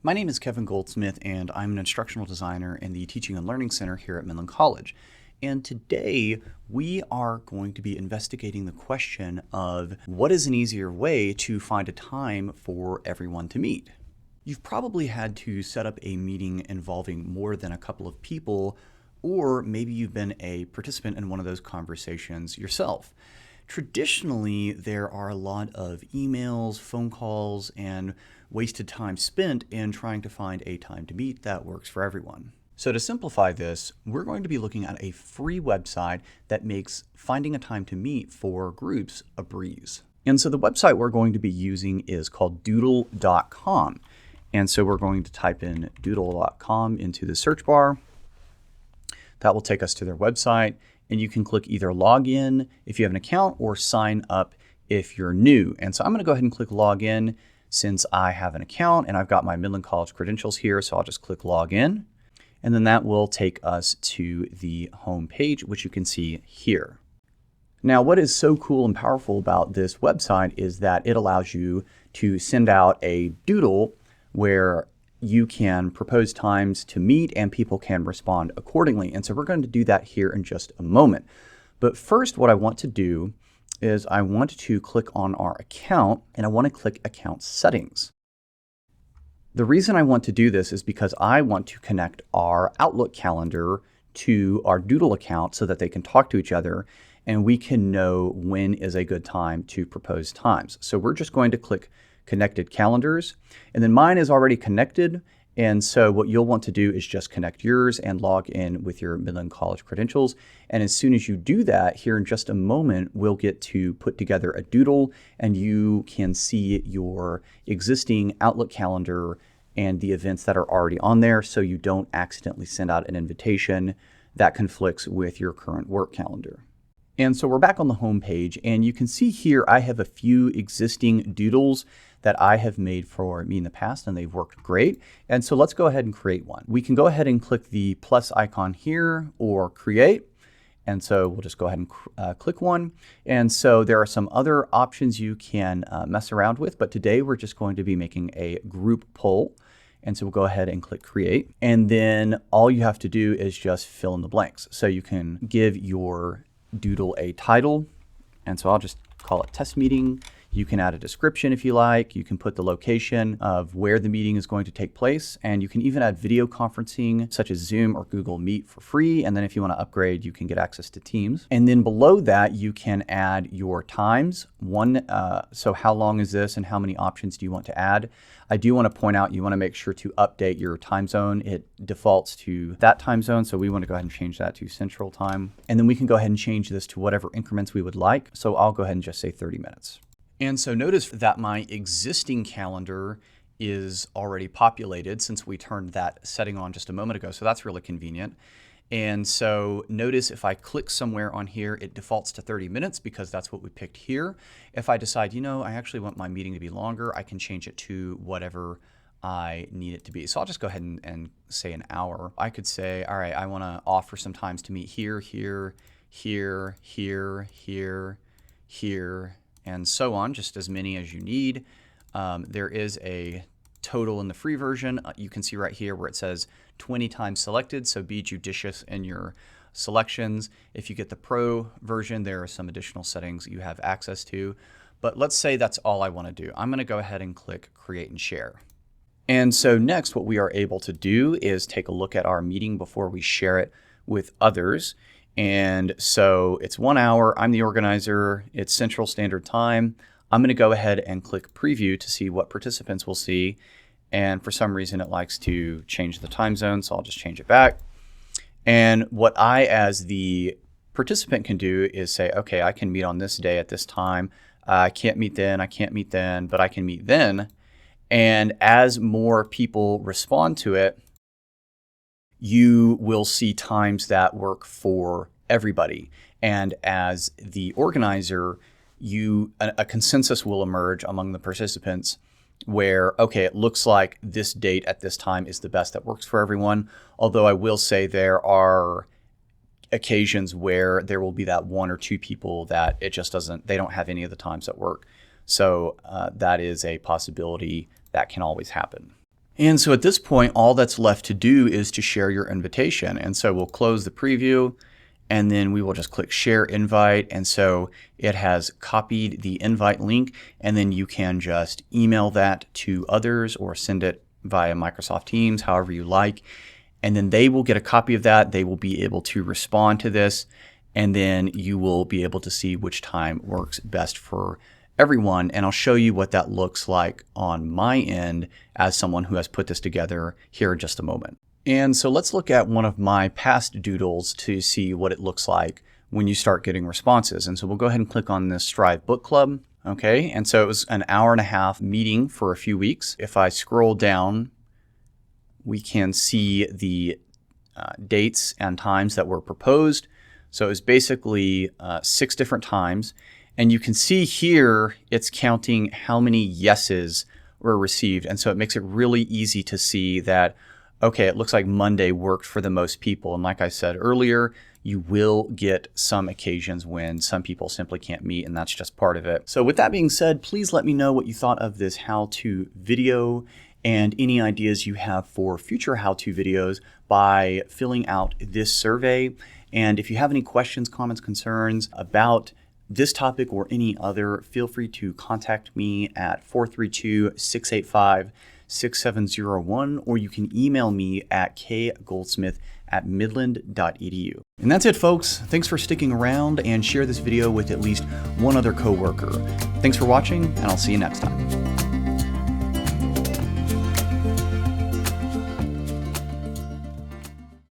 My name is Kevin Goldsmith, and I'm an instructional designer in the Teaching and Learning Center here at Midland College. And today we are going to be investigating the question of what is an easier way to find a time for everyone to meet. You've probably had to set up a meeting involving more than a couple of people, or maybe you've been a participant in one of those conversations yourself. Traditionally, there are a lot of emails, phone calls, and wasted time spent in trying to find a time to meet that works for everyone. So to simplify this, we're going to be looking at a free website that makes finding a time to meet for groups a breeze. And so the website we're going to be using is called Doodle.com. And so we're going to type in Doodle.com into the search bar. That will take us to their website. And you can click either log in if you have an account or sign up if you're new. And so I'm going to go ahead and click log in since I have an account and I've got my Midland College credentials here. So I'll just click log in. And then that will take us to the home page, which you can see here. Now, what is so cool and powerful about this website is that it allows you to send out a doodle where you can propose times to meet and people can respond accordingly. And so we're going to do that here in just a moment. But first, what I want to do is I want to click on our account and I want to click account settings. The reason I want to do this is because I want to connect our Outlook calendar to our Doodle account so that they can talk to each other and we can know when is a good time to propose times. So we're just going to click connected calendars, and then mine is already connected. And so what you'll want to do is just connect yours and log in with your Midland College credentials. And as soon as you do that, here in just a moment, we'll get to put together a doodle and you can see your existing Outlook calendar and the events that are already on there so you don't accidentally send out an invitation that conflicts with your current work calendar. And so we're back on the home page, and you can see here I have a few existing doodles that I have made for me in the past, and they've worked great. And so let's go ahead and create one. We can go ahead and click the plus icon here or create. And so we'll just go ahead and click one. And so there are some other options you can mess around with, but today we're just going to be making a group poll. And so we'll go ahead and click create. And then all you have to do is just fill in the blanks. So you can give your doodle a title. And so I'll just call it test meeting. You can add a description if you like. You can put the location of where the meeting is going to take place. And you can even add video conferencing such as Zoom or Google Meet for free. And then if you want to upgrade, you can get access to Teams. And then below that, you can add your times. So how long is this and how many options do you want to add? I do want to point out you want to make sure to update your time zone. It defaults to that time zone. So we want to go ahead and change that to Central Time. And then we can go ahead and change this to whatever increments we would like. So I'll go ahead and just say 30 minutes. And so notice that my existing calendar is already populated since we turned that setting on just a moment ago. So that's really convenient. And so notice if I click somewhere on here, it defaults to 30 minutes because that's what we picked here. If I decide, I actually want my meeting to be longer, I can change it to whatever I need it to be. So I'll just go ahead and say an hour. I could say, all right, I want to offer some times to meet here, here, here, here, here, here, and so on, just as many as you need. There is a total in the free version. You can see right here where it says 20 times selected, so be judicious in your selections. If you get the pro version, there are some additional settings that you have access to. But let's say that's all I want to do. I'm going to go ahead and click create and share. And so next, what we are able to do is take a look at our meeting before we share it with others. And so it's 1 hour. I'm the organizer. It's Central Standard Time. I'm going to go ahead and click preview to see what participants will see. And for some reason, it likes to change the time zone. So I'll just change it back. And what I, as the participant, can do is say, okay, I can meet on this day at this time. I can't meet then. I can't meet then, but I can meet then. And as more people respond to it, you will see times that work for everybody. And as the organizer, a consensus will emerge among the participants where, okay, it looks like this date at this time is the best that works for everyone. Although I will say there are occasions where there will be that one or two people that they don't have any of the times that work. So that is a possibility that can always happen. And so at this point, all that's left to do is to share your invitation. And so we'll close the preview, and then we will just click share invite. And so it has copied the invite link, and then you can just email that to others or send it via Microsoft Teams, however you like. And then they will get a copy of that. They will be able to respond to this, and then you will be able to see which time works best for everyone. And I'll show you what that looks like on my end as someone who has put this together here in just a moment. And so let's look at one of my past doodles to see what it looks like when you start getting responses. And so we'll go ahead and click on this Strive Book Club. Okay, and so it was an hour-and-a-half meeting for a few weeks. If I scroll down, we can see the dates and times that were proposed. So it's basically 6 different times. And you can see here, it's counting how many yeses were received. And so it makes it really easy to see that, okay, it looks like Monday worked for the most people. And like I said earlier, you will get some occasions when some people simply can't meet, and that's just part of it. So with that being said, please let me know what you thought of this how-to video and any ideas you have for future how-to videos by filling out this survey. And if you have any questions, comments, concerns about this topic or any other, feel free to contact me at 432-685-6701, or you can email me at kgoldsmith@midland.edu. And that's it, folks. Thanks for sticking around, and share this video with at least one other coworker. Thanks for watching, and I'll see you next time.